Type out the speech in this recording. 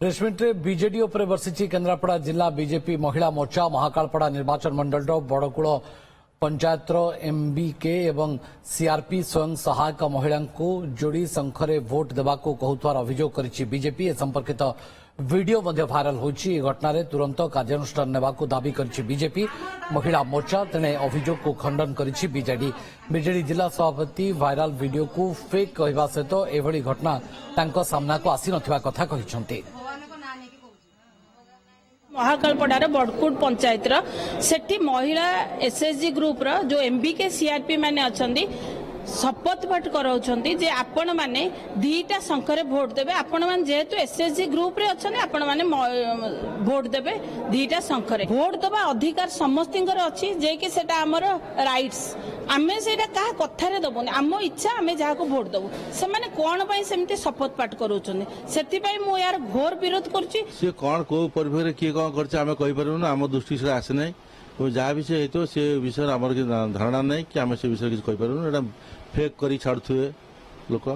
प्रेसमिट्रे BJD उपर बसी केन्द्रापड़ा जिला बीजेपी महिला मोर्चा महाकालपड़ा निर्वाचन मंडल बड़कूल पंचायत एमबीके एवं सीआरपी स्वयं सहायक महिला जोड़ी शंखरे भोट देवाक कहूथार अभियोग करिछि बीजेपी। ए संपर्कित वीडियो भाइराल होछि। घटना तुरंत कार्यानुष्ठान नेबाकू दाबी करिछि बीजेपी महिला मोर्चा। तेणे अभियोग को खंडन करिछि बीजेडी। बीजेडी जिला सभापति भाइराल वीडियो को फेक कहवा सहित एभली घटना तांको सामना को आसी नथिबा कथा कहिसंती। महाकालपड़ार बड़कुट पंचायत सेठी महिला एसएचजी ग्रुप जो एमबीके सीआरपी माने अछंती शपथ पाठ कराउछंती जे आपण माने दीटा शंखरे भोट देबे। आपण माने जेहेतु एसएचजी ग्रुप रे अछने आपण माने भोट देबे दीटा शंखरे। भोट दबा अधिकार समस्तिंकर अछि जे कि सेटा हमर राइट्स। आमे सेटा का कथारे दबोनी आम इच्छा आमे जहा को भोट दबो। से माने कोन पई सेमति शपथ पाठ कराउछंती सेति पई मो यार घोर विरोध करछि। से कोन को परिवार के कोन करछ आमे कहि परनु आम दृष्टि से आसे नै जहाँ विषय हेतु से विषय आमर धारणा नहीं कि आम से विषय किसी कही पार फेक कर छाड़ुए लोक।